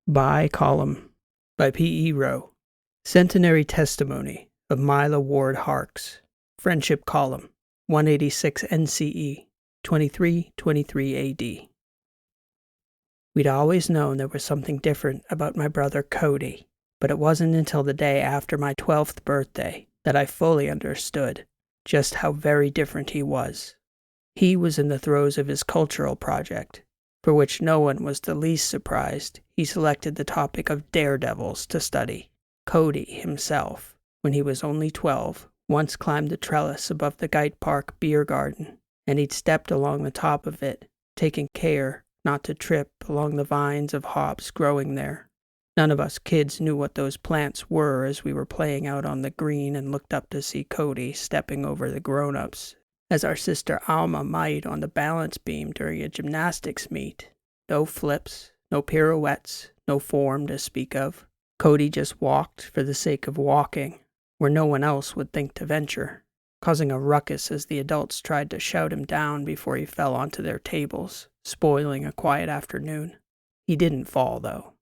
Baye column by P.E. Rowe. Centenary testimony of Mila Ward Harkes. Friendship column 186 NCE 2323 AD. We'd always known there was something different about my brother Cody, but it wasn't until the day after my 12th birthday that I fully understood just how very different he was. He was in the throes of his cultural project, for which no one was the least surprised he selected the topic of daredevils to study. Cody himself, when he was only 12, once climbed the trellis above the Guyte Park beer garden, and he'd stepped along the top of it, taking care not to trip along the vines of hops growing there. None of us kids knew what those plants were as we were playing out on the green and looked up to see Cody stepping over the grown-ups, as our sister Alma might on the balance beam during a gymnastics meet. No flips, no pirouettes, no form to speak of. Cody just walked for the sake of walking, where no one else would think to venture, causing a ruckus as the adults tried to shout him down before he fell onto their tables, spoiling a quiet afternoon. He didn't fall, though.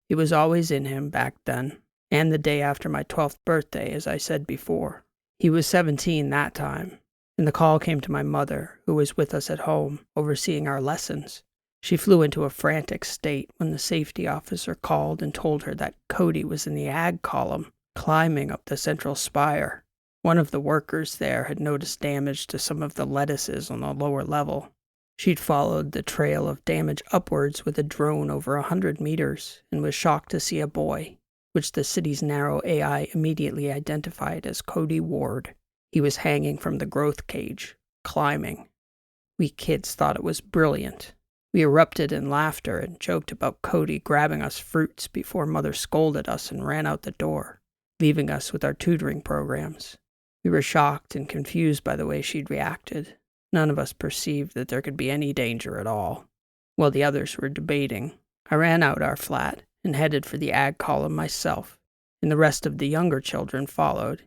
It was always in him back then, and the day after my 12th birthday, as I said before. He was 17 that time, and the call came to my mother, who was with us at home, overseeing our lessons. She flew into a frantic state when the safety officer called and told her that Cody was in the ag column, climbing up the central spire. One of the workers there had noticed damage to some of the lettuces on the lower level. She'd followed the trail of damage upwards with a drone over 100 meters and was shocked to see a boy, which the city's narrow AI immediately identified as Cody Ward. He was hanging from the growth cage, climbing. We kids thought it was brilliant. We erupted in laughter and joked about Cody grabbing us fruits before Mother scolded us and ran out the door, leaving us with our tutoring programs. We were shocked and confused by the way she'd reacted. None of us perceived that there could be any danger at all. While the others were debating, I ran out our flat and headed for the ag column myself, and the rest of the younger children followed,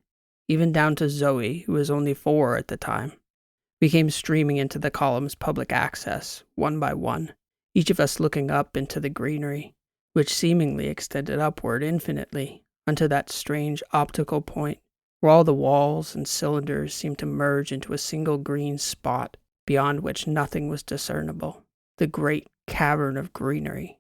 even down to Zoe, who was only 4 at the time. We came streaming into the column's public access, one by one, each of us looking up into the greenery, which seemingly extended upward infinitely, unto that strange optical point where all the walls and cylinders seemed to merge into a single green spot, beyond which nothing was discernible. The great cavern of greenery.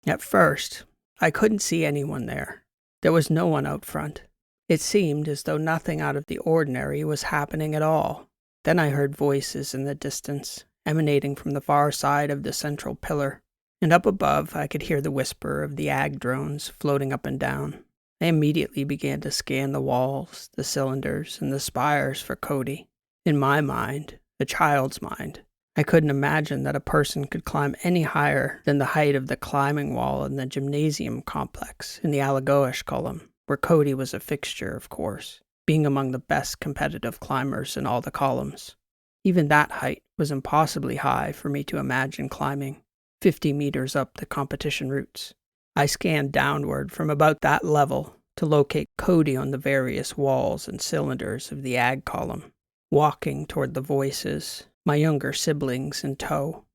At first, I couldn't see anyone there. There was no one out front. It seemed as though nothing out of the ordinary was happening at all. Then I heard voices in the distance, emanating from the far side of the central pillar, and up above I could hear the whisper of the ag drones floating up and down. I immediately began to scan the walls, the cylinders, and the spires for Cody. In my mind, a child's mind, I couldn't imagine that a person could climb any higher than the height of the climbing wall in the gymnasium complex in the Alagoas column, where Cody was a fixture, of course, being among the best competitive climbers in all the columns. Even that height was impossibly high for me to imagine climbing, 50 meters up the competition routes. I scanned downward from about that level to locate Cody on the various walls and cylinders of the ag column, walking toward the voices, my younger siblings in tow.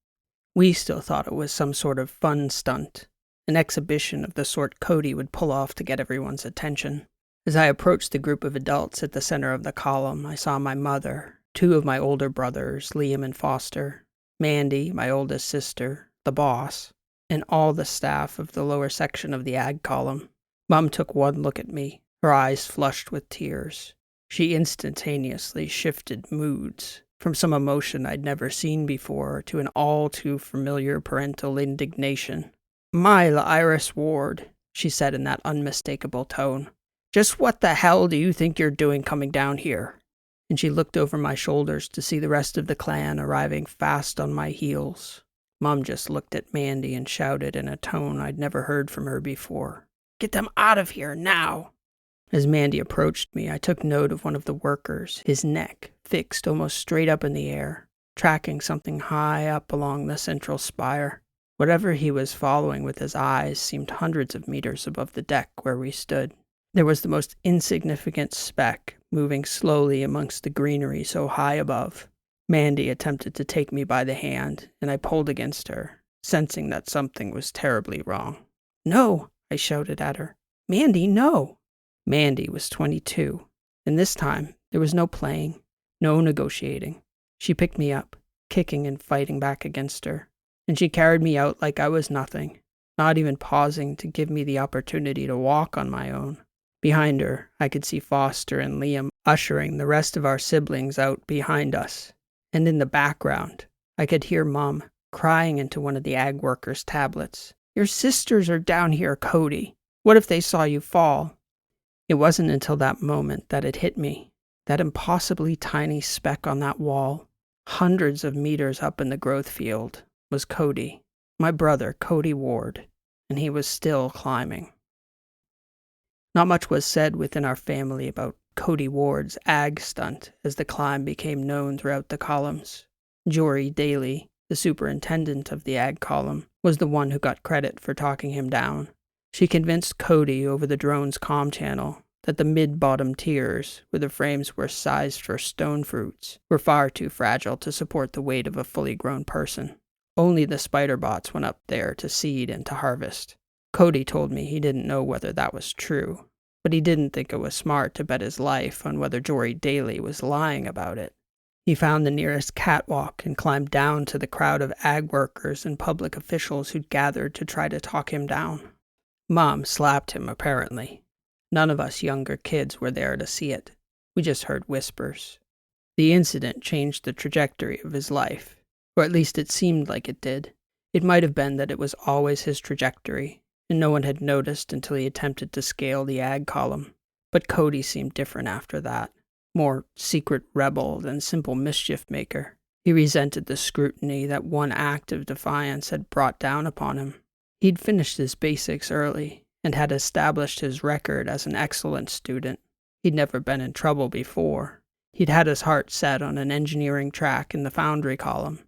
We still thought it was some sort of fun stunt, an exhibition of the sort Cody would pull off to get everyone's attention. As I approached the group of adults at the center of the column, I saw my mother, 2 of my older brothers, Liam and Foster, Mandy, my oldest sister, the boss, and all the staff of the lower section of the ag column. Mom took one look at me, her eyes flushed with tears. She instantaneously shifted moods, from some emotion I'd never seen before to an all-too-familiar parental indignation. "Mila Iris Ward," she said in that unmistakable tone. "Just what the hell do you think you're doing coming down here?" And she looked over my shoulders to see the rest of the clan arriving fast on my heels. Mom just looked at Mandy and shouted in a tone I'd never heard from her before, "Get them out of here, now!" As Mandy approached me, I took note of one of the workers, his neck fixed almost straight up in the air, tracking something high up along the central spire. Whatever he was following with his eyes seemed hundreds of meters above the deck where we stood. There was the most insignificant speck moving slowly amongst the greenery so high above. Mandy attempted to take me by the hand, and I pulled against her, sensing that something was terribly wrong. "No," I shouted at her. "Mandy, no." Mandy was 22, and this time there was no playing, no negotiating. She picked me up, kicking and fighting back against her, and she carried me out like I was nothing, not even pausing to give me the opportunity to walk on my own. Behind her, I could see Foster and Liam ushering the rest of our siblings out behind us, and in the background, I could hear Mom crying into one of the ag workers' tablets. "Your sisters are down here, Cody. What if they saw you fall?" It wasn't until that moment that it hit me. That impossibly tiny speck on that wall, hundreds of meters up in the growth field, was Cody, my brother, Cody Ward, and he was still climbing. Not much was said within our family about Cody Ward's ag stunt as the climb became known throughout the columns. Jory Daly, the superintendent of the ag column, was the one who got credit for talking him down. She convinced Cody over the drone's comm channel that the mid-bottom tiers, where the frames were sized for stone fruits, were far too fragile to support the weight of a fully grown person. Only the spider bots went up there to seed and to harvest. Cody told me he didn't know whether that was true, but he didn't think it was smart to bet his life on whether Jory Daly was lying about it. He found the nearest catwalk and climbed down to the crowd of ag workers and public officials who'd gathered to try to talk him down. Mom slapped him, apparently. None of us younger kids were there to see it. We just heard whispers. The incident changed the trajectory of his life, or at least it seemed like it did. It might have been that it was always his trajectory, and no one had noticed until he attempted to scale the ag column. But Cody seemed different after that. More secret rebel than simple mischief maker. He resented the scrutiny that one act of defiance had brought down upon him. He'd finished his basics early and had established his record as an excellent student. He'd never been in trouble before. He'd had his heart set on an engineering track in the foundry column.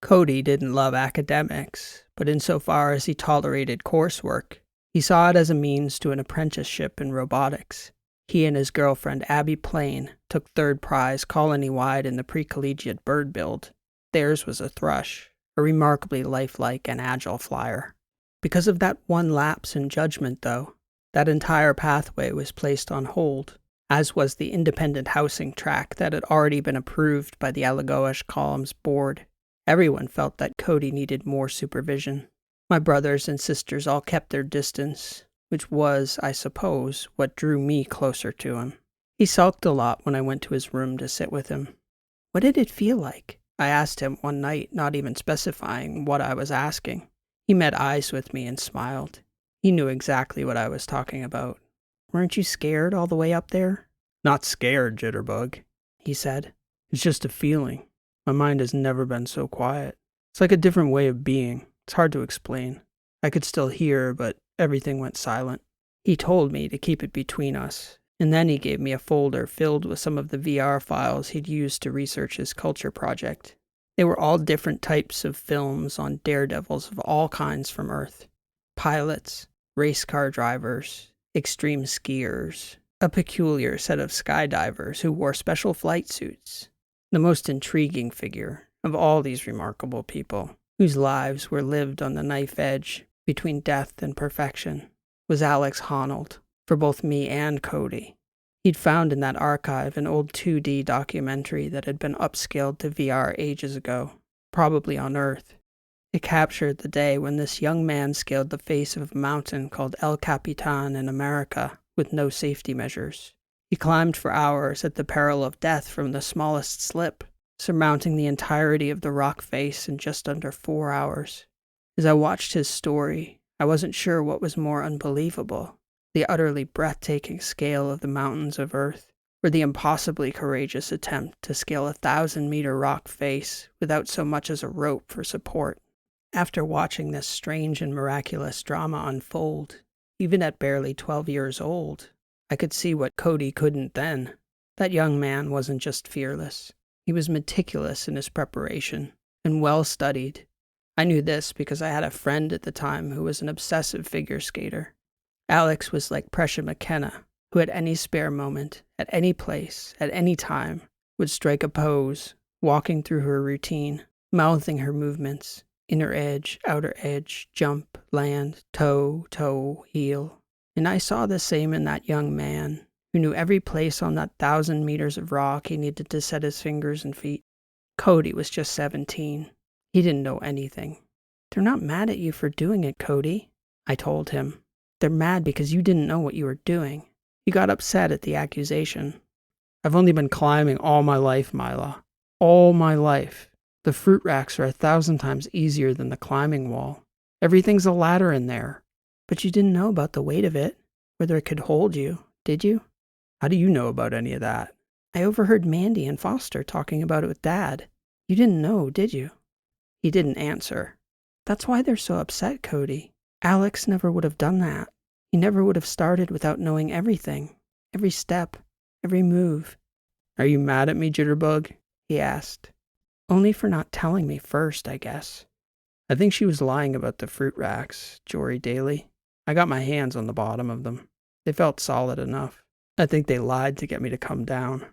Cody didn't love academics, but insofar as he tolerated coursework, he saw it as a means to an apprenticeship in robotics. He and his girlfriend Abby Plain took third prize colony-wide in the pre-collegiate bird build. Theirs was a thrush, a remarkably lifelike and agile flyer. Because of that one lapse in judgment, though, that entire pathway was placed on hold, as was the independent housing track that had already been approved by the Alagoas Columns Board. Everyone felt that Cody needed more supervision. My brothers and sisters all kept their distance, which was, I suppose, what drew me closer to him. He sulked a lot when I went to his room to sit with him. What did it feel like? I asked him one night, not even specifying what I was asking. He met eyes with me and smiled. He knew exactly what I was talking about. Weren't you scared all the way up there? Not scared, Jitterbug, he said. It's just a feeling. My mind has never been so quiet. It's like a different way of being. It's hard to explain. I could still hear, but everything went silent. He told me to keep it between us, and then he gave me a folder filled with some of the VR files he'd used to research his culture project. They were all different types of films on daredevils of all kinds from Earth. Pilots, race car drivers, extreme skiers, a peculiar set of skydivers who wore special flight suits. The most intriguing figure of all these remarkable people, whose lives were lived on the knife edge between death and perfection, was Alex Honnold, for both me and Cody. He'd found in that archive an old 2D documentary that had been upscaled to VR ages ago, probably on Earth. It captured the day when this young man scaled the face of a mountain called El Capitan in America with no safety measures. He climbed for hours at the peril of death from the smallest slip, surmounting the entirety of the rock face in just under 4 hours. As I watched his story, I wasn't sure what was more unbelievable, the utterly breathtaking scale of the mountains of Earth, or the impossibly courageous attempt to scale a 1,000-meter rock face without so much as a rope for support. After watching this strange and miraculous drama unfold, even at barely 12 years old, I could see what Cody couldn't then. That young man wasn't just fearless. He was meticulous in his preparation, and well-studied. I knew this because I had a friend at the time who was an obsessive figure skater. Alex was like Prescia McKenna, who at any spare moment, at any place, at any time, would strike a pose, walking through her routine, mouthing her movements, Inner edge, outer edge, jump, land, toe, toe, heel. And I saw the same in that young man, who knew every place on that 1,000 meters of rock he needed to set his fingers and feet. Cody was just 17. He didn't know anything. "They're not mad at you for doing it, Cody," I told him. "They're mad because you didn't know what you were doing." He got upset at the accusation. "I've only been climbing all my life, Mila. All my life. The fruit racks are 1,000 times easier than the climbing wall. Everything's a ladder in there." "But you didn't know about the weight of it, whether it could hold you, did you?" "How do you know about any of that?" "I overheard Mandy and Foster talking about it with Dad. You didn't know, did you?" He didn't answer. "That's why they're so upset, Cody. Alex never would have done that. He never would have started without knowing everything. Every step, every move." "Are you mad at me, Jitterbug?" he asked. "Only for not telling me first, I guess." "I think she was lying about the fruit racks, Jory Daly. I got my hands on the bottom of them. They felt solid enough. I think they lied to get me to come down."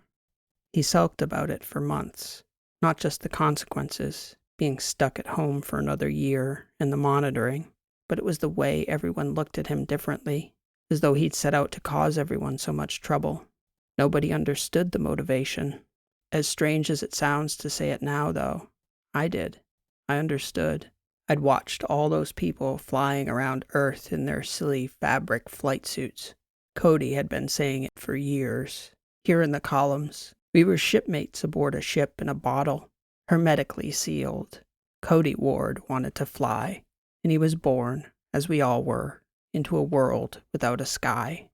He sulked about it for months. Not just the consequences, being stuck at home for another year, and the monitoring, but it was the way everyone looked at him differently, as though he'd set out to cause everyone so much trouble. Nobody understood the motivation. As strange as it sounds to say it now, though, I did. I understood. I'd watched all those people flying around Earth in their silly fabric flight suits. Cody had been saying it for years. Here in the columns, we were shipmates aboard a ship in a bottle, hermetically sealed. Cody Ward wanted to fly, and he was born, as we all were, into a world without a sky.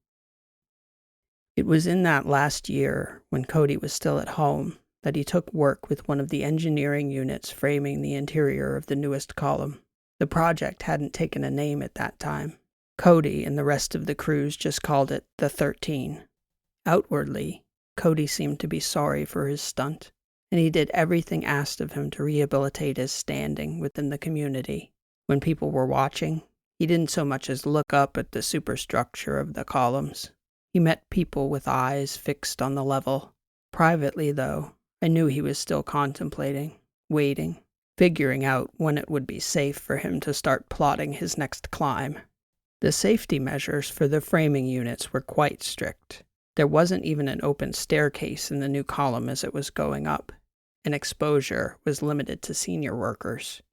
It was in that last year, when Cody was still at home, that he took work with one of the engineering units framing the interior of the newest column. The project hadn't taken a name at that time. Cody and the rest of the crews just called it the 13. Outwardly, Cody seemed to be sorry for his stunt, and he did everything asked of him to rehabilitate his standing within the community. When people were watching, he didn't so much as look up at the superstructure of the columns. He met people with eyes fixed on the level. Privately, though, I knew he was still contemplating, waiting, figuring out when it would be safe for him to start plotting his next climb. The safety measures for the framing units were quite strict. There wasn't even an open staircase in the new column as it was going up, and exposure was limited to senior workers.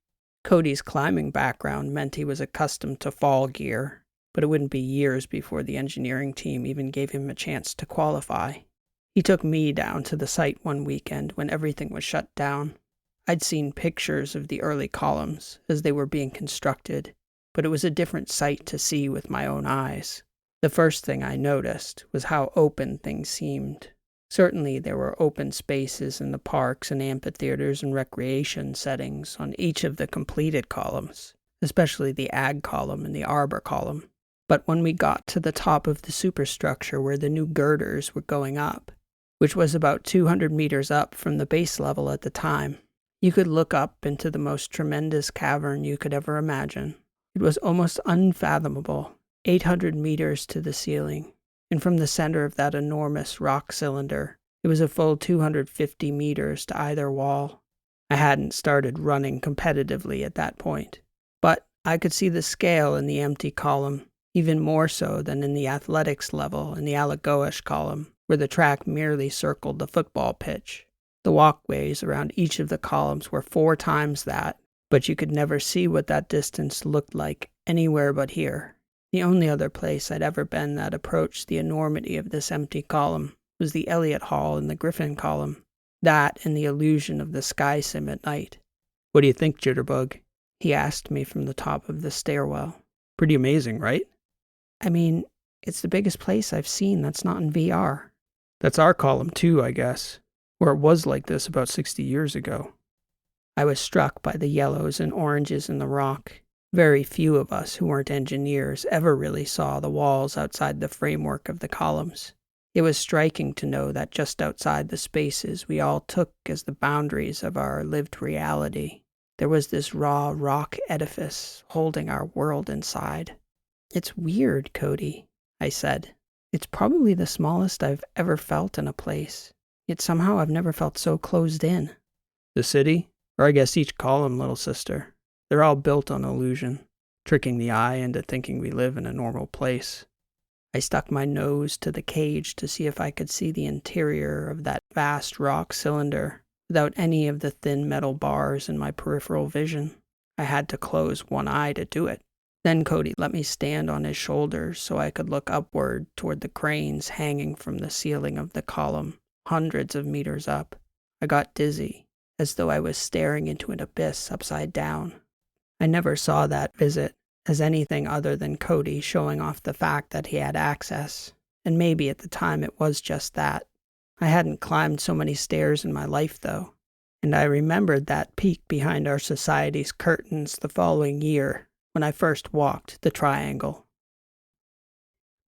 Cody's climbing background meant he was accustomed to fall gear, but it wouldn't be years before the engineering team even gave him a chance to qualify. He took me down to the site one weekend when everything was shut down. I'd seen pictures of the early columns as they were being constructed, but it was a different sight to see with my own eyes. The first thing I noticed was how open things seemed. Certainly there were open spaces in the parks and amphitheaters and recreation settings on each of the completed columns, especially the ag column and the arbor column. But when we got to the top of the superstructure where the new girders were going up, which was about 200 meters up from the base level at the time, you could look up into the most tremendous cavern you could ever imagine. It was almost unfathomable, 800 meters to the ceiling, and from the center of that enormous rock cylinder, it was a full 250 meters to either wall. I hadn't started running competitively at that point, but I could see the scale in the empty column, even more so than in the athletics level in the Alagoas column, where the track merely circled the football pitch. The walkways around each of the columns were 4 times that, but you could never see what that distance looked like anywhere but here. The only other place I'd ever been that approached the enormity of this empty column was the Elliott Hall in the Griffin column. That and the illusion of the sky sim at night. "What do you think, Jitterbug?" he asked me from the top of the stairwell. "Pretty amazing, right?" "I mean, it's the biggest place I've seen that's not in VR. "That's our column too, I guess. Or it was like this about 60 years ago." I was struck by the yellows and oranges in the rock. Very few of us who weren't engineers ever really saw the walls outside the framework of the columns. It was striking to know that just outside the spaces we all took as the boundaries of our lived reality, there was this raw rock edifice holding our world inside. "It's weird, Cody," I said. "It's probably the smallest I've ever felt in a place, yet somehow I've never felt so closed in." "The city? Or I guess each column, little sister. They're all built on illusion, tricking the eye into thinking we live in a normal place. I stuck my nose to the cage to see if I could see the interior of that vast rock cylinder without any of the thin metal bars in my peripheral vision. I had to close one eye to do it. Then Cody let me stand on his shoulders so I could look upward toward the cranes hanging from the ceiling of the column, hundreds of meters up. I got dizzy, as though I was staring into an abyss upside down. I never saw that visit as anything other than Cody showing off the fact that he had access, and maybe at the time it was just that. I hadn't climbed so many stairs in my life, though, and I remembered that peek behind our society's curtains the following year when I first walked the triangle.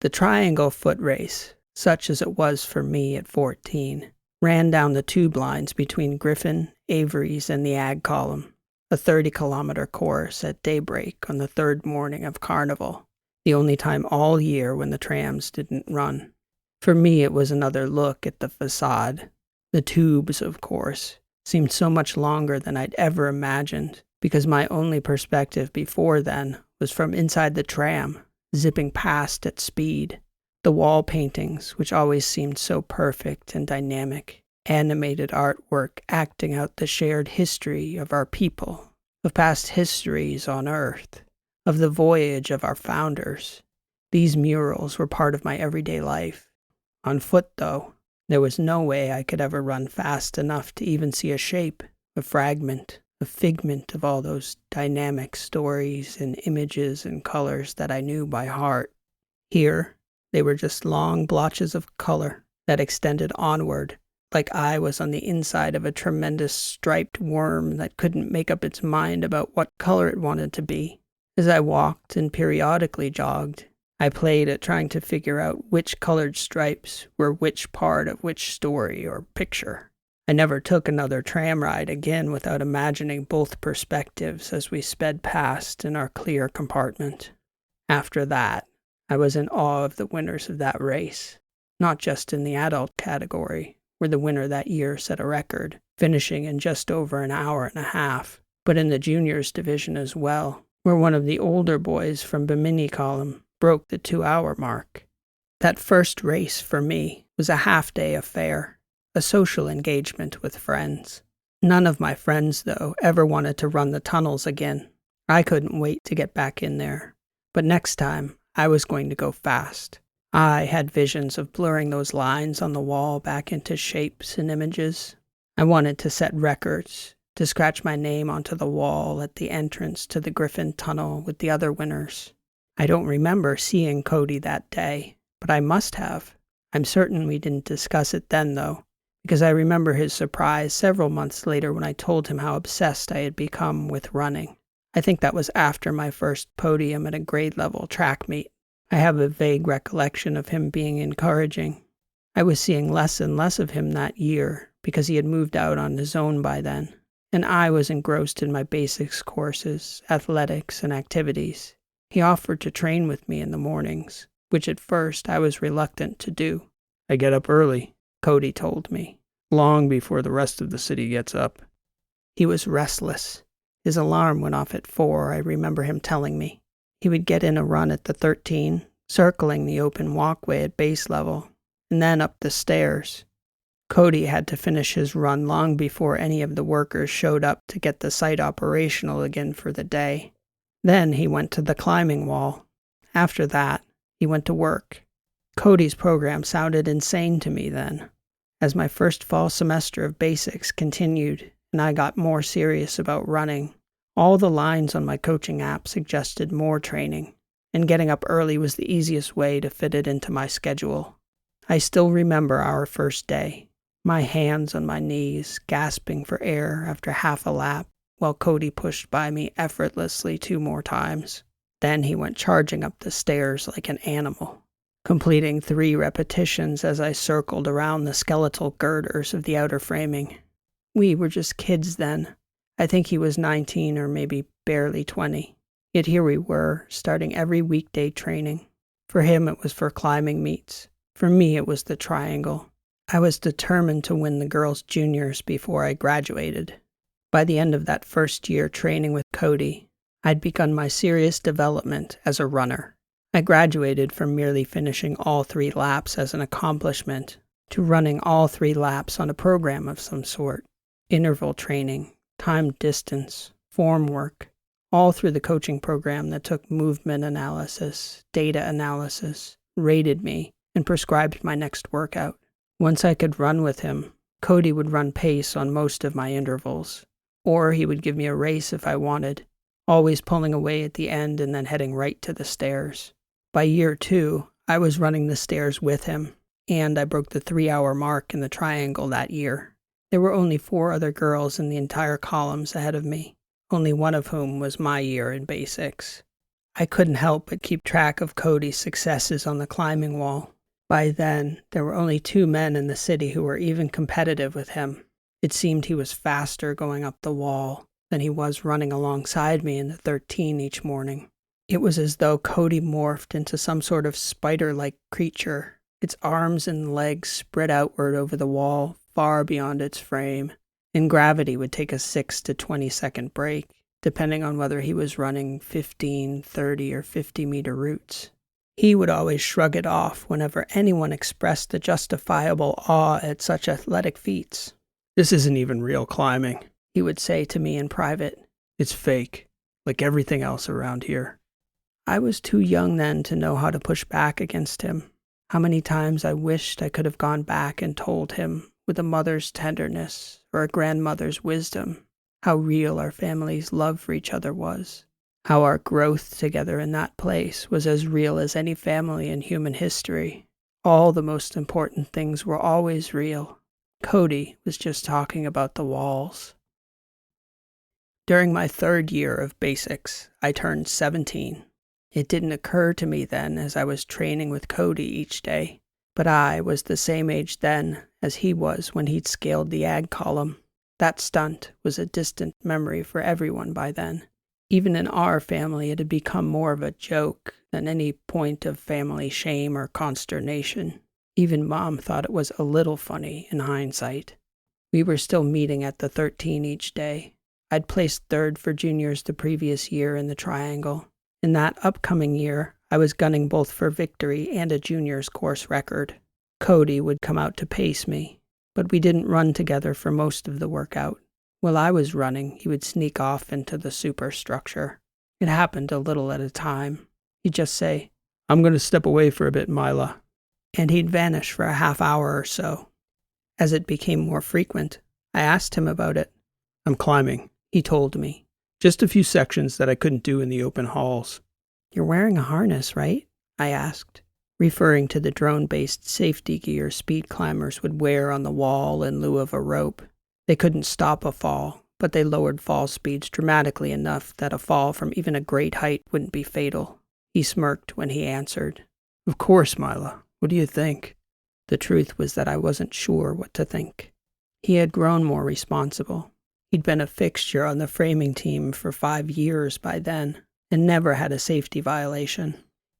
The triangle foot race, such as it was for me at 14, ran down the tube lines between Griffin, Avery's, and the Ag column, a 30-kilometer course at daybreak on the third morning of Carnival, the only time all year when the trams didn't run. For me, it was another look at the facade. The tubes, of course, seemed so much longer than I'd ever imagined, because my only perspective before then was from inside the tram, zipping past at speed. The wall paintings, which always seemed so perfect and dynamic, animated artwork acting out the shared history of our people, of past histories on Earth, of the voyage of our founders. These murals were part of my everyday life. On foot, though, there was no way I could ever run fast enough to even see a shape, a fragment, a figment of all those dynamic stories and images and colors that I knew by heart. Here, they were just long blotches of color that extended onward, like I was on the inside of a tremendous striped worm that couldn't make up its mind about what color it wanted to be. As I walked and periodically jogged, I played at trying to figure out which colored stripes were which part of which story or picture. I never took another tram ride again without imagining both perspectives as we sped past in our clear compartment. After that, I was in awe of the winners of that race, not just in the adult category, where the winner that year set a record, finishing in just over an hour and a half, but in the juniors division as well, where one of the older boys from Bimini column broke the 2-hour mark. That first race for me was a half-day affair, a social engagement with friends. None of my friends, though, ever wanted to run the tunnels again. I couldn't wait to get back in there. But next time, I was going to go fast. I had visions of blurring those lines on the wall back into shapes and images. I wanted to set records, to scratch my name onto the wall at the entrance to the Griffin Tunnel with the other winners. I don't remember seeing Cody that day, but I must have. I'm certain we didn't discuss it then, though, because I remember his surprise several months later when I told him how obsessed I had become with running. I think that was after my first podium at a grade-level track meet. I have a vague recollection of him being encouraging. I was seeing less and less of him that year because he had moved out on his own by then, and I was engrossed in my basics courses, athletics, and activities. He offered to train with me in the mornings, which at first I was reluctant to do. "I get up early," Cody told me, "long before the rest of the city gets up." He was restless. His alarm went off at 4, I remember him telling me. He would get in a run at the 13, circling the open walkway at base level, and then up the stairs. Cody had to finish his run long before any of the workers showed up to get the site operational again for the day. Then he went to the climbing wall. After that, he went to work. Cody's program sounded insane to me then. As my first fall semester of basics continued and I got more serious about running, all the lines on my coaching app suggested more training, and getting up early was the easiest way to fit it into my schedule. I still remember our first day, my hands on my knees, gasping for air after half a lap, while Cody pushed by me effortlessly 2 more times. Then he went charging up the stairs like an animal, completing 3 repetitions as I circled around the skeletal girders of the outer framing. We were just kids then. I think he was 19 or maybe barely 20. Yet here we were, starting every weekday training. For him it was for climbing meets. For me it was the triangle. I was determined to win the girls' juniors before I graduated. By the end of that first year training with Cody, I'd begun my serious development as a runner. I graduated from merely finishing all 3 laps as an accomplishment to running all 3 laps on a program of some sort. Interval training, timed distance, form work, all through the coaching program that took movement analysis, data analysis, rated me, and prescribed my next workout. Once I could run with him, Cody would run pace on most of my intervals, or he would give me a race if I wanted, always pulling away at the end and then heading right to the stairs. By year 2, I was running the stairs with him, and I broke the 3-hour mark in the triangle that year. There were only 4 other girls in the entire columns ahead of me, only one of whom was my year in basics. I couldn't help but keep track of Cody's successes on the climbing wall. By then, there were only 2 men in the city who were even competitive with him. It seemed he was faster going up the wall than he was running alongside me in the 13 each morning. It was as though Cody morphed into some sort of spider-like creature, its arms and legs spread outward over the wall, far beyond its frame, and gravity would take a 6 to 20 second break, depending on whether he was running 15, 30, or 50-meter routes. He would always shrug it off whenever anyone expressed a justifiable awe at such athletic feats. "This isn't even real climbing," he would say to me in private. "It's fake, like everything else around here." I was too young then to know how to push back against him. How many times I wished I could have gone back and told him, with a mother's tenderness or a grandmother's wisdom, how real our family's love for each other was. How our growth together in that place was as real as any family in human history. All the most important things were always real. Cody was just talking about the walls. During my 3rd year of basics, I turned 17. It didn't occur to me then as I was training with Cody each day, but I was the same age then as he was when he'd scaled the ag column. That stunt was a distant memory for everyone by then. Even in our family, it had become more of a joke than any point of family shame or consternation. Even Mom thought it was a little funny in hindsight. We were still meeting at the 13 each day. I'd placed 3rd for juniors the previous year in the triangle. In that upcoming year, I was gunning both for victory and a juniors course record. Cody would come out to pace me, but we didn't run together for most of the workout. While I was running, he would sneak off into the superstructure. It happened a little at a time. He'd just say, "I'm going to step away for a bit, Mila," and he'd vanish for a half hour or so. As it became more frequent, I asked him about it. "I'm climbing," he told me. "Just a few sections that I couldn't do in the open halls." "You're wearing a harness, right?" I asked, referring to the drone-based safety gear speed climbers would wear on the wall in lieu of a rope. They couldn't stop a fall, but they lowered fall speeds dramatically enough that a fall from even a great height wouldn't be fatal. He smirked when he answered. "Of course, Mila. What do you think?" The truth was that I wasn't sure what to think. He had grown more responsible. He'd been a fixture on the framing team for 5 years by then, and never had a safety violation.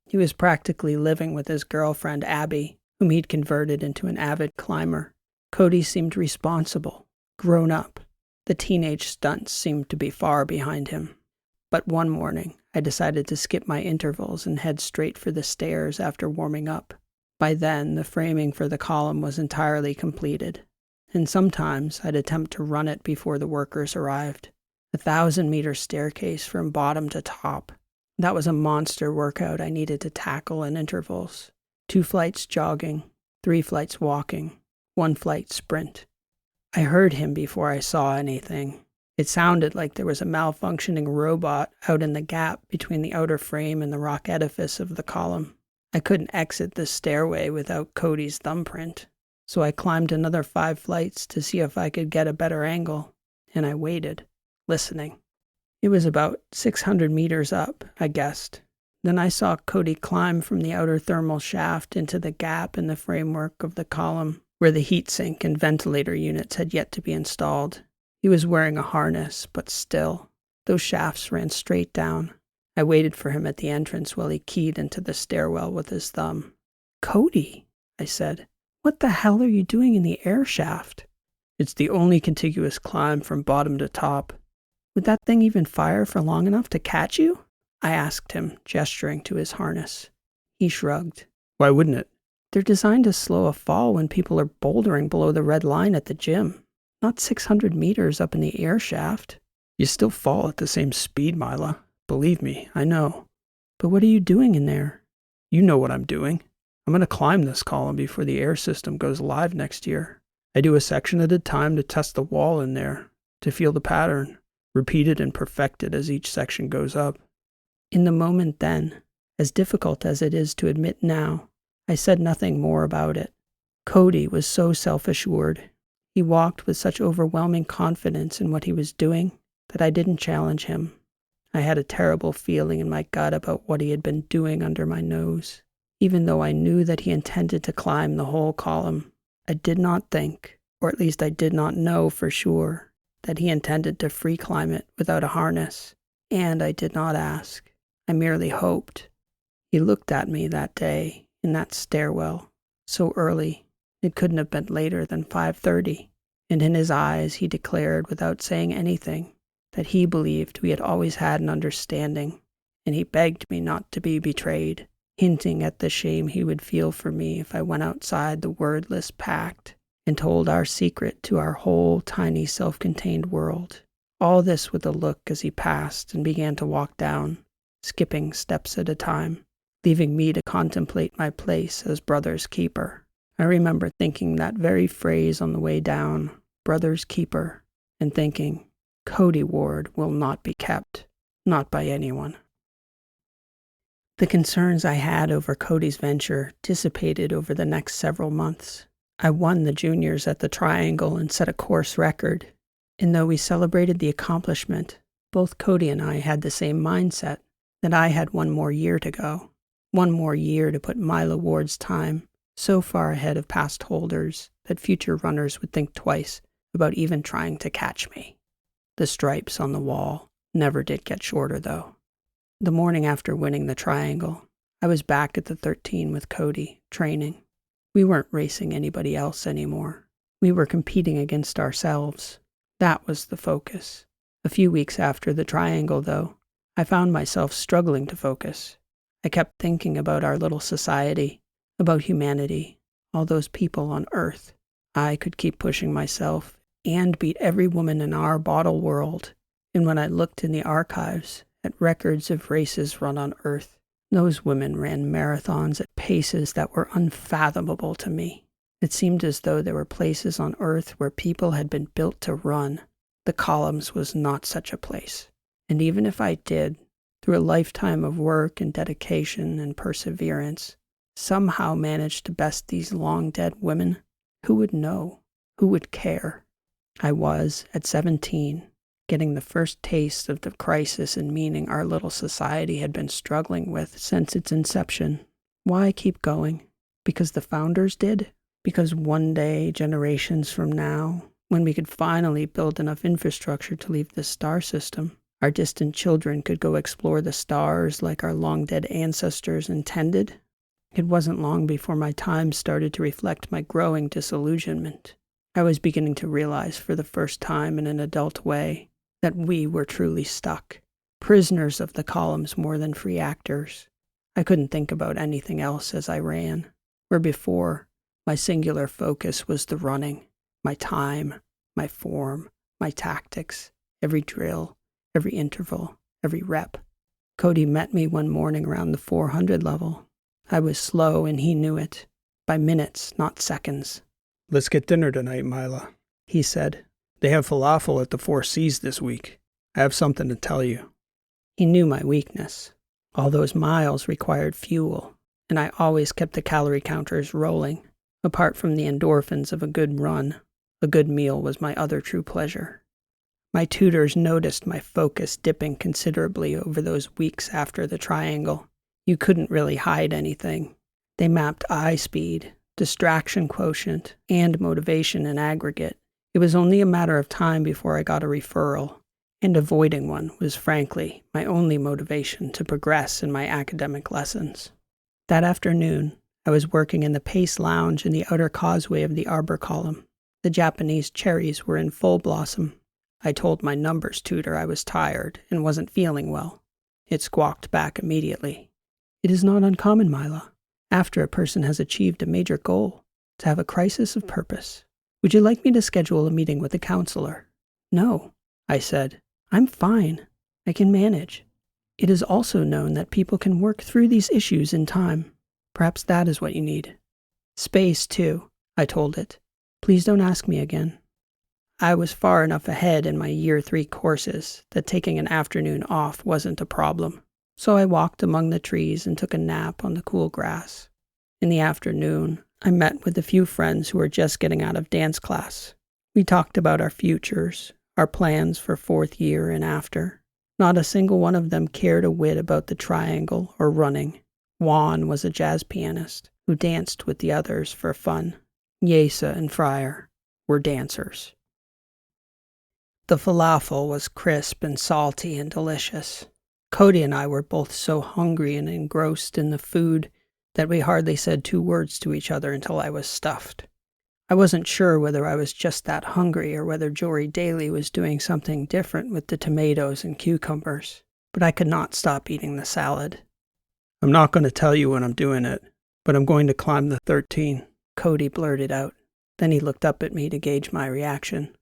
He was practically living with his girlfriend, Abby, whom he'd converted into an avid climber. Cody seemed responsible. Grown up. The teenage stunts seemed to be far behind him. But one morning, I decided to skip my intervals and head straight for the stairs after warming up. By then, the framing for the column was entirely completed, and sometimes I'd attempt to run it before the workers arrived. 1,000-meter staircase from bottom to top. That was a monster workout I needed to tackle in intervals. 2 flights jogging, 3 flights walking, 1 flight sprint. I heard him before I saw anything. It sounded like there was a malfunctioning robot out in the gap between the outer frame and the rock edifice of the column. I couldn't exit the stairway without Cody's thumbprint, so I climbed another 5 flights to see if I could get a better angle, and I waited, listening. It was about 600 meters up, I guessed. Then I saw Cody climb from the outer thermal shaft into the gap in the framework of the column, where the heatsink and ventilator units had yet to be installed. He was wearing a harness, but still, those shafts ran straight down. I waited for him at the entrance while he keyed into the stairwell with his thumb. "Cody," I said, "what the hell are you doing in the air shaft?" "It's the only contiguous climb from bottom to top." Would that thing even fire for long enough to catch you? I asked him, gesturing to his harness. He shrugged. Why wouldn't it? They're designed to slow a fall when people are bouldering below the red line at the gym, not 600 meters up in the air shaft. You still fall at the same speed, Mila. Believe me, I know. But what are you doing in there? You know what I'm doing. I'm going to climb this column before the air system goes live next year. I do a section at a time to test the wall in there, to feel the pattern, repeat it and perfect it as each section goes up. In the moment then, as difficult as it is to admit now, I said nothing more about it. Cody was so self-assured. He walked with such overwhelming confidence in what he was doing that I didn't challenge him. I had a terrible feeling in my gut about what he had been doing under my nose. Even though I knew that he intended to climb the whole column, I did not think, or at least I did not know for sure, that he intended to free climb it without a harness, and I did not ask. I merely hoped. He looked at me that day, in that stairwell, so early, it couldn't have been later than 5:30, and in his eyes he declared without saying anything that he believed we had always had an understanding, and he begged me not to be betrayed, hinting at the shame he would feel for me if I went outside the wordless pact and told our secret to our whole tiny self-contained world. All this with a look as he passed and began to walk down, skipping steps at a time, leaving me to contemplate my place as brother's keeper. I remember thinking that very phrase on the way down, brother's keeper, and thinking, Cody Ward will not be kept, not by anyone. The concerns I had over Cody's venture dissipated over the next several months. I won the juniors at the Triangle and set a course record, and though we celebrated the accomplishment, both Cody and I had the same mindset, that I had one more year to go, one more year to put Mila Ward's time so far ahead of past holders that future runners would think twice about even trying to catch me. The stripes on the wall never did get shorter, though. The morning after winning the Triangle, I was back at the 13 with Cody, training. We weren't racing anybody else anymore. We were competing against ourselves. That was the focus. A few weeks after the Triangle, though, I found myself struggling to focus. I kept thinking about our little society, about humanity, all those people on Earth. I could keep pushing myself and beat every woman in our bottle world. And when I looked in the archives at records of races run on Earth, those women ran marathons at paces that were unfathomable to me. It seemed as though there were places on Earth where people had been built to run. The columns was not such a place. And even if I did, through a lifetime of work and dedication and perseverance, somehow manage to best these long-dead women, who would know? Who would care? I was, at 17, getting the first taste of the crisis and meaning our little society had been struggling with since its inception. Why keep going? Because the founders did? Because one day, generations from now, when we could finally build enough infrastructure to leave this star system, our distant children could go explore the stars like our long-dead ancestors intended? It wasn't long before my time started to reflect my growing disillusionment. I was beginning to realize for the first time in an adult way that we were truly stuck, prisoners of the columns more than free actors. I couldn't think about anything else as I ran, where before, my singular focus was the running, my time, my form, my tactics, every drill, every interval, every rep. Cody met me one morning around the 400 level. I was slow and he knew it, by minutes, not seconds. Let's get dinner tonight, Mila, he said. They have falafel at the Four Seas this week. I have something to tell you. He knew my weakness. All those miles required fuel, and I always kept the calorie counters rolling. Apart from the endorphins of a good run, a good meal was my other true pleasure. My tutors noticed my focus dipping considerably over those weeks after the Triangle. You couldn't really hide anything. They mapped eye speed, distraction quotient, and motivation in aggregate. It was only a matter of time before I got a referral, and avoiding one was frankly my only motivation to progress in my academic lessons. That afternoon, I was working in the Pace Lounge in the outer causeway of the Arbor Column. The Japanese cherries were in full blossom. I told my numbers tutor I was tired and wasn't feeling well. It squawked back immediately. It is not uncommon, Mila, after a person has achieved a major goal, to have a crisis of purpose. Would you like me to schedule a meeting with a counselor? No, I said. I'm fine. I can manage. It is also known that people can work through these issues in time. Perhaps that is what you need. Space, too, I told it. Please don't ask me again. I was far enough ahead in my Year 3 courses that taking an afternoon off wasn't a problem, so I walked among the trees and took a nap on the cool grass. In the afternoon, I met with a few friends who were just getting out of dance class. We talked about our futures, our plans for 4th year and after. Not a single one of them cared a whit about the triangle or running. Juan was a jazz pianist who danced with the others for fun. Yesa and Fryer were dancers. The falafel was crisp and salty and delicious. Cody and I were both so hungry and engrossed in the food that we hardly said 2 words to each other until I was stuffed. I wasn't sure whether I was just that hungry or whether Jory Daly was doing something different with the tomatoes and cucumbers, but I could not stop eating the salad. I'm not going to tell you when I'm doing it, but I'm going to climb the 13, Cody blurted out. Then he looked up at me to gauge my reaction.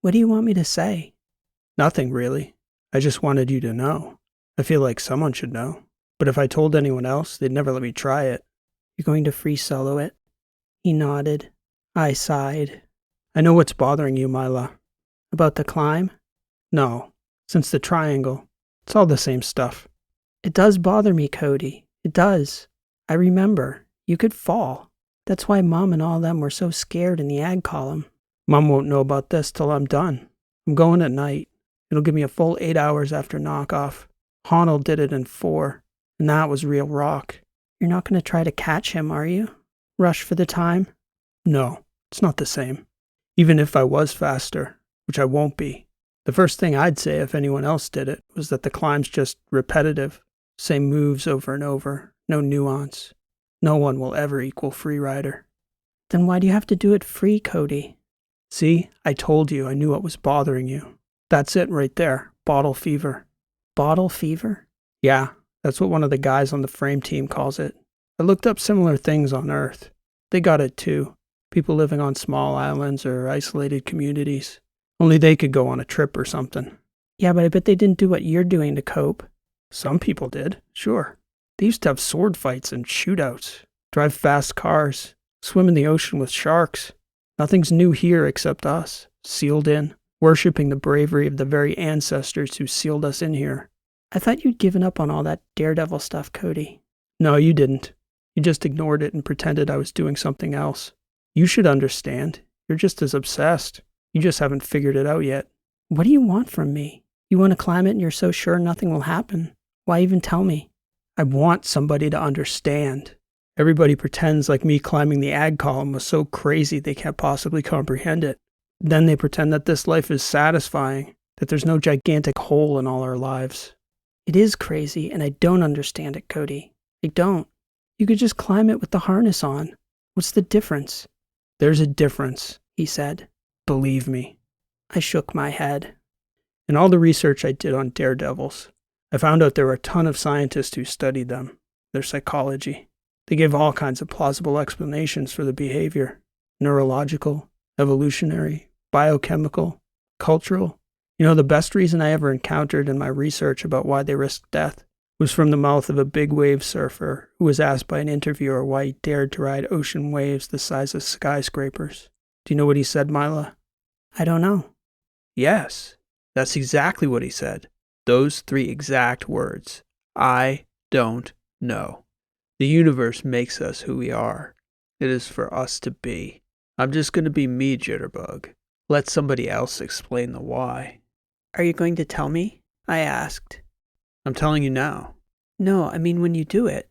What do you want me to say? Nothing, really. I just wanted you to know. I feel like someone should know. But if I told anyone else, they'd never let me try it. You're going to free solo it? He nodded. I sighed. I know what's bothering you, Mila. About the climb? No. Since the triangle. It's all the same stuff. It does bother me, Cody. It does. I remember. You could fall. That's why Mom and all them were so scared in the ag column. Mom won't know about this till I'm done. I'm going at night. It'll give me a full 8 hours after knockoff. Honnold did it in 4, and that was real rock. You're not going to try to catch him, are you? Rush for the time? No, it's not the same. Even if I was faster, which I won't be. The first thing I'd say if anyone else did it was that the climb's just repetitive. Same moves over and over. No nuance. No one will ever equal Freerider. Then why do you have to do it free, Cody? See, I told you I knew what was bothering you. That's it right there. Bottle fever. Bottle fever? Yeah, that's what one of the guys on the frame team calls it. I looked up similar things on Earth. They got it too. People living on small islands or isolated communities. Only they could go on a trip or something. Yeah, but I bet they didn't do what you're doing to cope. Some people did, sure. They used to have sword fights and shootouts. Drive fast cars. Swim in the ocean with sharks. Nothing's new here except us, sealed in, worshipping the bravery of the very ancestors who sealed us in here. I thought you'd given up on all that daredevil stuff, Cody. No, you didn't. You just ignored it and pretended I was doing something else. You should understand. You're just as obsessed. You just haven't figured it out yet. What do you want from me? You want to climb it and you're so sure nothing will happen. Why even tell me? I want somebody to understand. Everybody pretends like me climbing the ag column was so crazy they can't possibly comprehend it. Then they pretend that this life is satisfying, that there's no gigantic hole in all our lives. It is crazy, and I don't understand it, Cody. I don't. You could just climb it with the harness on. What's the difference? There's a difference, he said. Believe me. I shook my head. In all the research I did on daredevils, I found out there were a ton of scientists who studied them, their psychology. They gave all kinds of plausible explanations for the behavior. Neurological, evolutionary, biochemical, cultural. You know, the best reason I ever encountered in my research about why they risked death was from the mouth of a big wave surfer who was asked by an interviewer why he dared to ride ocean waves the size of skyscrapers. Do you know what he said, Mila? I don't know. Yes, that's exactly what he said. Those 3 exact words. I don't know. The universe makes us who we are. It is for us to be. I'm just going to be me, Jitterbug. Let somebody else explain the why. Are you going to tell me? I asked. I'm telling you now. No, I mean when you do it.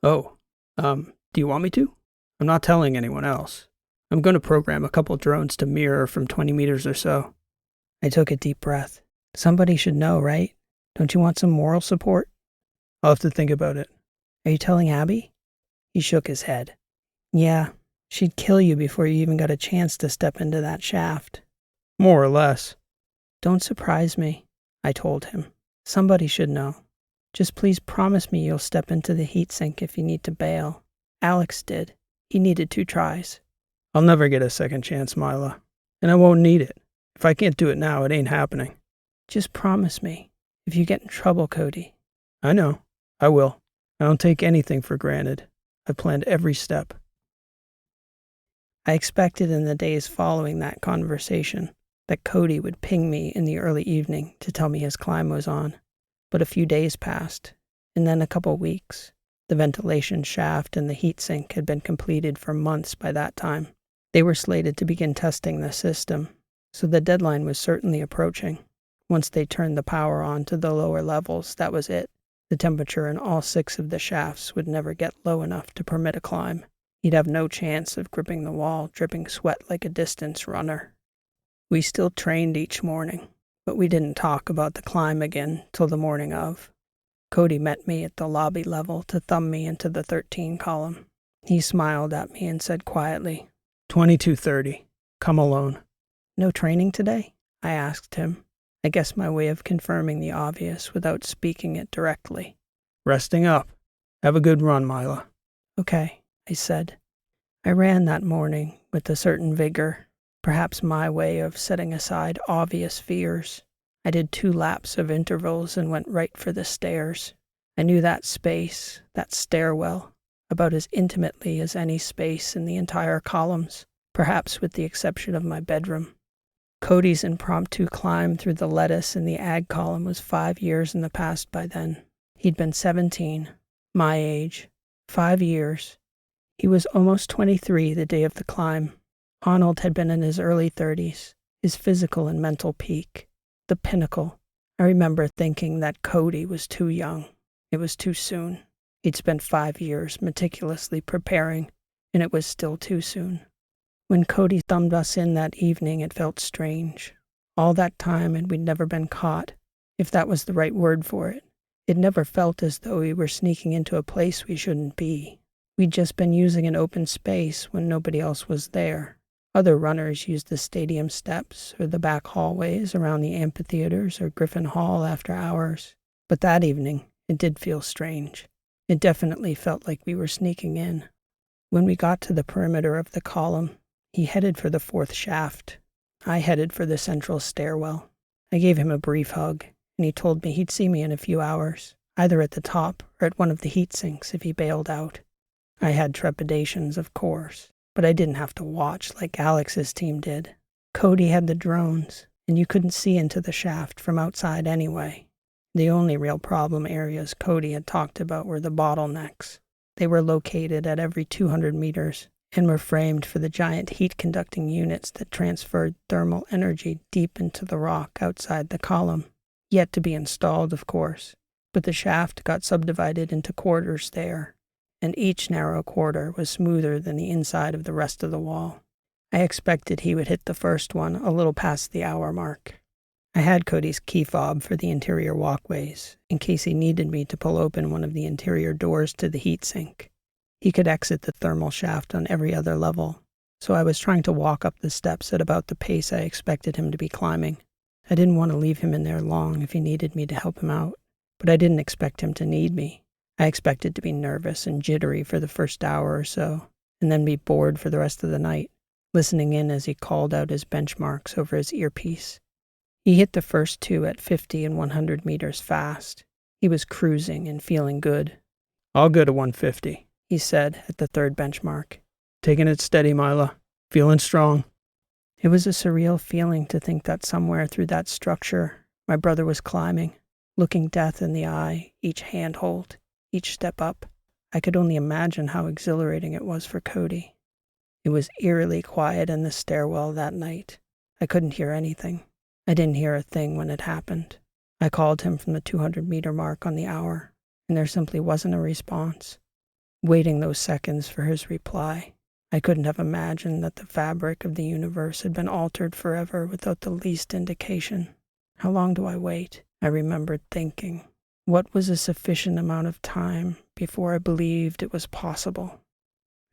Oh, do you want me to? I'm not telling anyone else. I'm going to program a couple drones to mirror from 20 meters or so. I took a deep breath. Somebody should know, right? Don't you want some moral support? I'll have to think about it. Are you telling Abby? He shook his head. Yeah, she'd kill you before you even got a chance to step into that shaft. More or less. "Don't surprise me," I told him. "Somebody should know. Just please promise me you'll step into the heat sink if you need to bail. Alex did. He needed 2 tries. "I'll never get a second chance, Mila. And I won't need it. If I can't do it now, it ain't happening." "Just promise me. If you get in trouble, Cody." "I know. I will. I don't take anything for granted. I've planned every step." I expected in the days following that conversation that Cody would ping me in the early evening to tell me his climb was on. But a few days passed, and then a couple weeks. The ventilation shaft and the heat sink had been completed for months by that time. They were slated to begin testing the system, so the deadline was certainly approaching. Once they turned the power on to the lower levels, that was it. The temperature in all 6 of the shafts would never get low enough to permit a climb. He'd have no chance of gripping the wall, dripping sweat like a distance runner. We still trained each morning, but we didn't talk about the climb again till the morning of. Cody met me at the lobby level to thumb me into the 13 column. He smiled at me and said quietly, 22:30. Come alone." "No training today?" I asked him. I guess my way of confirming the obvious without speaking it directly. "Resting up. Have a good run, Mila." "Okay," I said. I ran that morning with a certain vigor, perhaps my way of setting aside obvious fears. I did 2 laps of intervals and went right for the stairs. I knew that space, that stairwell, about as intimately as any space in the entire columns, perhaps with the exception of my bedroom. Cody's impromptu climb through the lettuce in the ag column was 5 years in the past by then. He'd been 17, my age, 5 years. He was almost 23 the day of the climb. Arnold had been in his early 30s, his physical and mental peak, the pinnacle. I remember thinking that Cody was too young. It was too soon. He'd spent 5 years meticulously preparing, and it was still too soon. When Cody thumbed us in that evening, it felt strange. All that time and we'd never been caught, if that was the right word for it. It never felt as though we were sneaking into a place we shouldn't be. We'd just been using an open space when nobody else was there. Other runners used the stadium steps or the back hallways around the amphitheaters or Griffin Hall after hours. But that evening, it did feel strange. It definitely felt like we were sneaking in. When we got to the perimeter of the column, he headed for the 4th shaft. I headed for the central stairwell. I gave him a brief hug, and he told me he'd see me in a few hours, either at the top or at one of the heat sinks if he bailed out. I had trepidations, of course, but I didn't have to watch like Alex's team did. Cody had the drones, and you couldn't see into the shaft from outside anyway. The only real problem areas Cody had talked about were the bottlenecks. They were located at every 200 meters and were framed for the giant heat-conducting units that transferred thermal energy deep into the rock outside the column. Yet to be installed, of course, but the shaft got subdivided into quarters there, and each narrow quarter was smoother than the inside of the rest of the wall. I expected he would hit the first one a little past the hour mark. I had Cody's key fob for the interior walkways, in case he needed me to pull open one of the interior doors to the heat sink. He could exit the thermal shaft on every other level, so I was trying to walk up the steps at about the pace I expected him to be climbing. I didn't want to leave him in there long if he needed me to help him out, but I didn't expect him to need me. I expected to be nervous and jittery for the first hour or so, and then be bored for the rest of the night, listening in as he called out his benchmarks over his earpiece. He hit the first 2 at 50 and 100 meters fast. He was cruising and feeling good. "I'll go to 150, he said at the 3rd benchmark. "Taking it steady, Mila. Feeling strong." It was a surreal feeling to think that somewhere through that structure, my brother was climbing, looking death in the eye, each handhold, each step up. I could only imagine how exhilarating it was for Cody. It was eerily quiet in the stairwell that night. I couldn't hear anything. I didn't hear a thing when it happened. I called him from the 200-meter mark on the hour, and there simply wasn't a response. Waiting those seconds for his reply, I couldn't have imagined that the fabric of the universe had been altered forever without the least indication. How long do I wait? I remembered thinking. What was a sufficient amount of time before I believed it was possible?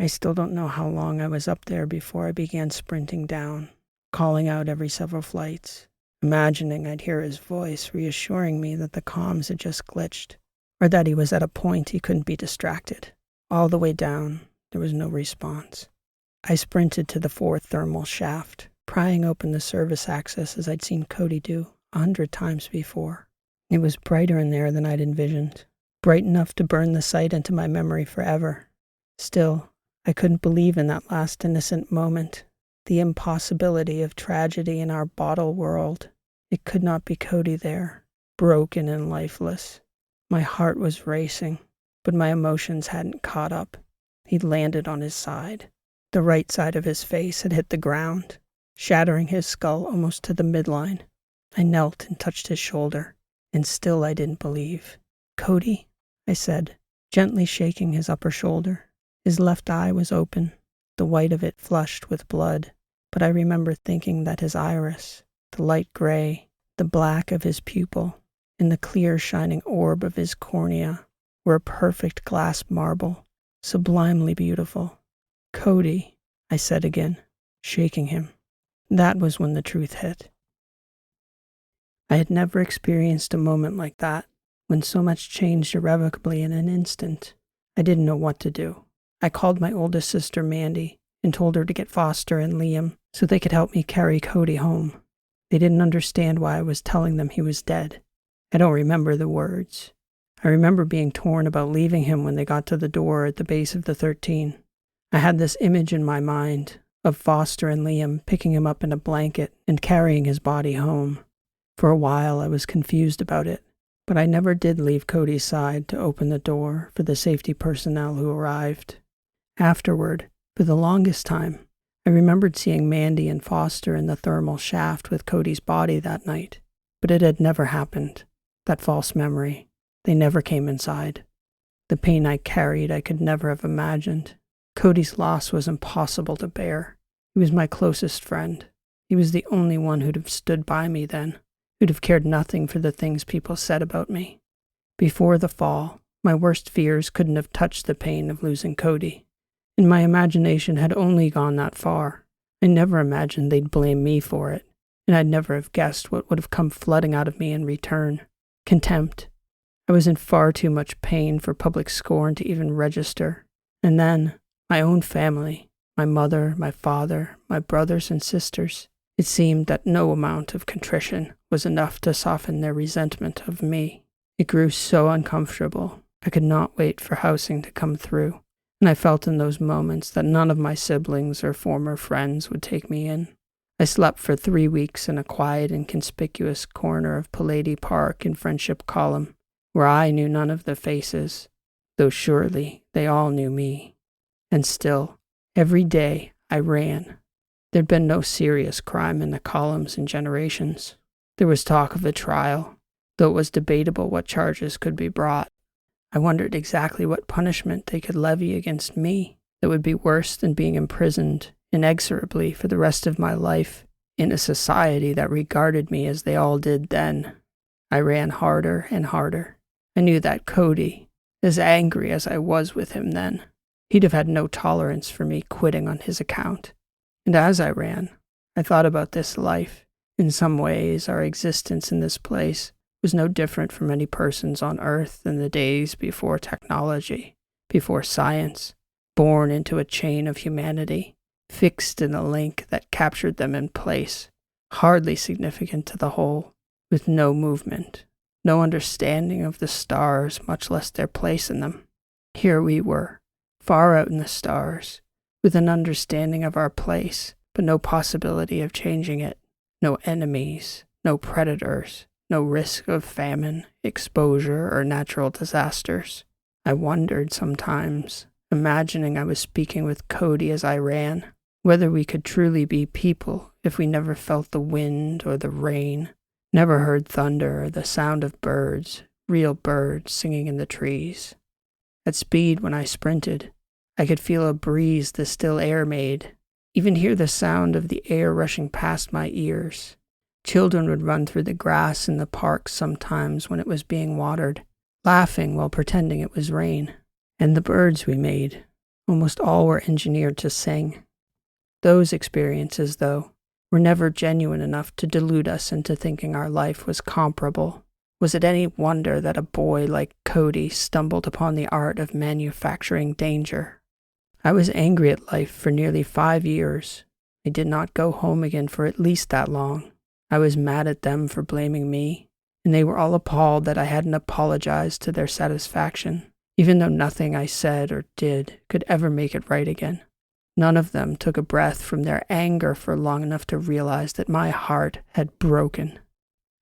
I still don't know how long I was up there before I began sprinting down, calling out every several flights. imagining I'd hear his voice reassuring me that the comms had just glitched, or that he was at a point he couldn't be distracted. All the way down, there was no response. I sprinted to the fourth thermal shaft, prying open the service access as I'd seen Cody do 100 times before. It was brighter in there than I'd envisioned, bright enough to burn the sight into my memory forever. Still, I couldn't believe in that last innocent moment. The impossibility of tragedy in our bottle world. It could not be Cody there, broken and lifeless. My heart was racing, but my emotions hadn't caught up. He'd landed on his side. The right side of his face had hit the ground, shattering his skull almost to the midline. I knelt and touched his shoulder, and still I didn't believe. "Cody," I said, gently shaking his upper shoulder. His left eye was open, the white of it flushed with blood, but I remember thinking that his iris, the light gray, the black of his pupil, and the clear shining orb of his cornea were a perfect glass marble, sublimely beautiful. "Cody," I said again, shaking him. That was when the truth hit. I had never experienced a moment like that, when so much changed irrevocably in an instant. I didn't know what to do. I called my oldest sister Mandy and told her to get Foster and Liam so they could help me carry Cody home. They didn't understand why I was telling them he was dead. I don't remember the words. I remember being torn about leaving him when they got to the door at the base of the 13. I had this image in my mind of Foster and Liam picking him up in a blanket and carrying his body home. For a while I was confused about it, but I never did leave Cody's side to open the door for the safety personnel who arrived. Afterward, for the longest time, I remembered seeing Mandy and Foster in the thermal shaft with Cody's body that night, but it had never happened. That false memory. They never came inside. The pain I carried I could never have imagined. Cody's loss was impossible to bear. He was my closest friend. He was the only one who'd have stood by me then, who'd have cared nothing for the things people said about me. Before the fall, my worst fears couldn't have touched the pain of losing Cody. And my imagination had only gone that far. I never imagined they'd blame me for it, and I'd never have guessed what would have come flooding out of me in return. Contempt. I was in far too much pain for public scorn to even register. And then, my own family, my mother, my father, my brothers and sisters. It seemed that no amount of contrition was enough to soften their resentment of me. It grew so uncomfortable. I could not wait for housing to come through. And I felt in those moments that none of my siblings or former friends would take me in. I slept for 3 weeks in a quiet and conspicuous corner of Pallady Park in Friendship Column, where I knew none of the faces, though surely they all knew me. And still, every day I ran. There'd been no serious crime in the columns in generations. There was talk of a trial, though it was debatable what charges could be brought. I wondered exactly what punishment they could levy against me that would be worse than being imprisoned inexorably for the rest of my life in a society that regarded me as they all did then. I ran harder and harder. I knew that Cody, as angry as I was with him then, he'd have had no tolerance for me quitting on his account. And as I ran, I thought about this life. In some ways, our existence in this place was no different from any person's on Earth in the days before technology, before science, born into a chain of humanity, fixed in a link that captured them in place, hardly significant to the whole, with no movement, no understanding of the stars, much less their place in them. Here we were, far out in the stars, with an understanding of our place, but no possibility of changing it, no enemies, no predators, no risk of famine, exposure, or natural disasters. I wondered sometimes, imagining I was speaking with Cody as I ran, whether we could truly be people if we never felt the wind or the rain, never heard thunder or the sound of birds, real birds singing in the trees. At speed when I sprinted, I could feel a breeze the still air made, even hear the sound of the air rushing past my ears. Children would run through the grass in the park sometimes when it was being watered, laughing while pretending it was rain. And the birds we made, almost all were engineered to sing. Those experiences, though, were never genuine enough to delude us into thinking our life was comparable. Was it any wonder that a boy like Cody stumbled upon the art of manufacturing danger? I was angry at life for nearly 5 years. I did not go home again for at least that long. I was mad at them for blaming me, and they were all appalled that I hadn't apologized to their satisfaction, even though nothing I said or did could ever make it right again. None of them took a breath from their anger for long enough to realize that my heart had broken.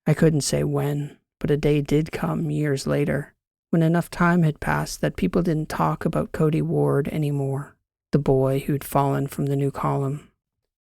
I couldn't say when, but a day did come years later, when enough time had passed that people didn't talk about Cody Ward anymore, the boy who'd fallen from the new column.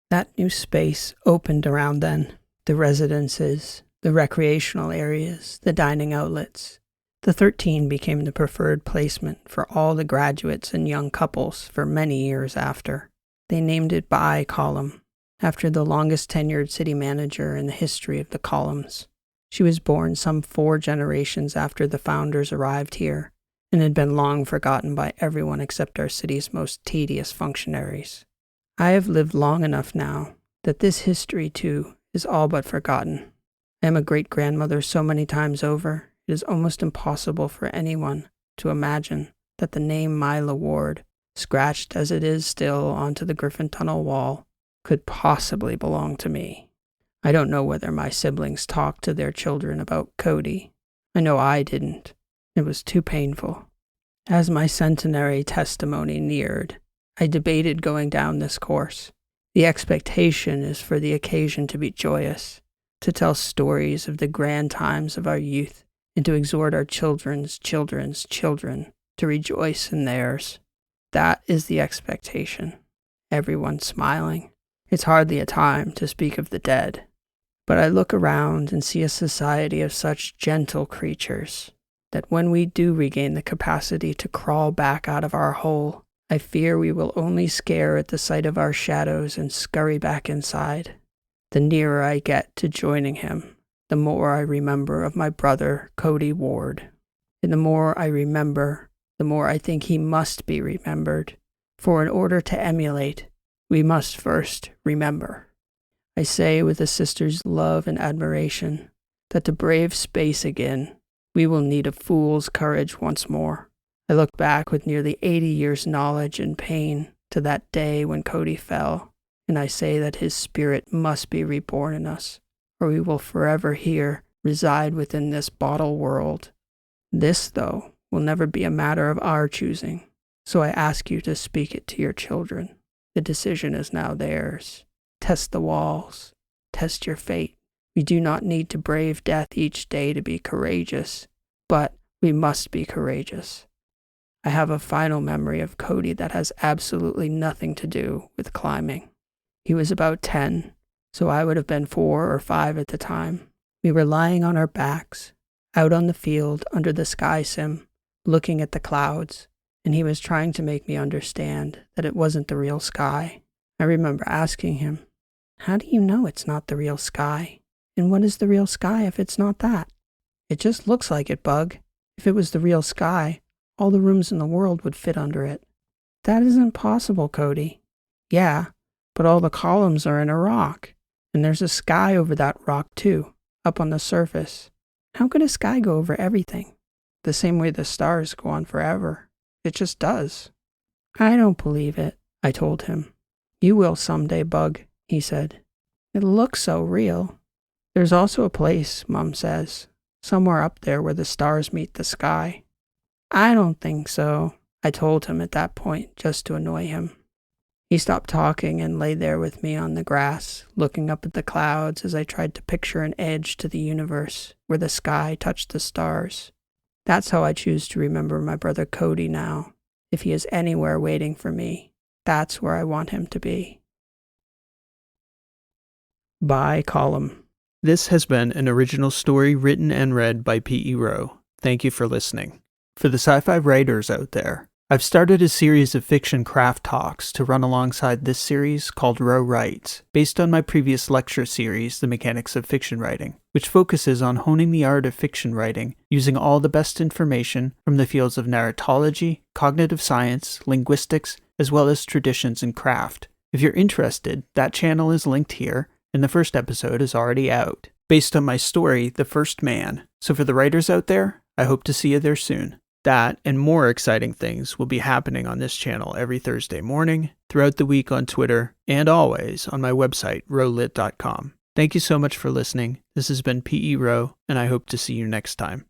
That new space opened around then, the residences, the recreational areas, the dining outlets. The 13 became the preferred placement for all the graduates and young couples for many years after. They named it Baye Column, after the longest tenured city manager in the history of the columns. She was born some 4 generations after the founders arrived here, and had been long forgotten by everyone except our city's most tedious functionaries. I have lived long enough now that this history, too, is all but forgotten. I am a great-grandmother so many times over, it is almost impossible for anyone to imagine that the name Mila Ward, scratched as it is still onto the Griffin Tunnel wall, could possibly belong to me. I don't know whether my siblings talked to their children about Cody. I know I didn't. It was too painful. As my centenary testimony neared, I debated going down this course. The expectation is for the occasion to be joyous, to tell stories of the grand times of our youth, and to exhort our children's children's children to rejoice in theirs. That is the expectation. Everyone smiling. It's hardly a time to speak of the dead. But I look around and see a society of such gentle creatures that when we do regain the capacity to crawl back out of our hole, I fear we will only scare at the sight of our shadows and scurry back inside. The nearer I get to joining him, the more I remember of my brother Cody Ward. And the more I remember, the more I think he must be remembered. For in order to emulate, we must first remember. I say with a sister's love and admiration that to brave space again, we will need a fool's courage once more. I look back with nearly 80 years' knowledge and pain to that day when Cody fell, and I say that his spirit must be reborn in us, or we will forever here reside within this bottle world. This, though, will never be a matter of our choosing, so I ask you to speak it to your children. The decision is now theirs. Test the walls. Test your fate. We do not need to brave death each day to be courageous, but we must be courageous. I have a final memory of Cody that has absolutely nothing to do with climbing. He was about 10, so I would have been 4 or 5 at the time. We were lying on our backs, out on the field under the sky sim, looking at the clouds, and he was trying to make me understand that it wasn't the real sky. I remember asking him, "How do you know it's not the real sky? And what is the real sky if it's not that?" "It just looks like it, Bug. If it was the real sky, all the rooms in the world would fit under it." "That isn't possible, Cody." "Yeah, but all the columns are in a rock, and there's a sky over that rock too, up on the surface. How could a sky go over everything? The same way the stars go on forever. It just does." "I don't believe it," I told him. "You will someday, Bug," he said. "It looks so real." "There's also a place, Mom says, somewhere up there where the stars meet the sky." "I don't think so," I told him at that point, just to annoy him. He stopped talking and lay there with me on the grass, looking up at the clouds as I tried to picture an edge to the universe where the sky touched the stars. That's how I choose to remember my brother Cody now. If he is anywhere waiting for me, that's where I want him to be. By Column. This has been an original story written and read by P.E. Rowe. Thank you for listening. For the sci-fi writers out there, I've started a series of fiction craft talks to run alongside this series called Rowe Writes, based on my previous lecture series, The Mechanics of Fiction Writing, which focuses on honing the art of fiction writing using all the best information from the fields of narratology, cognitive science, linguistics, as well as traditions and craft. If you're interested, that channel is linked here, and the first episode is already out, based on my story, The First Man. So for the writers out there, I hope to see you there soon. That and more exciting things will be happening on this channel every Thursday morning, throughout the week on Twitter, and always on my website, rowlit.com. Thank you so much for listening. This has been P.E. Rowe, and I hope to see you next time.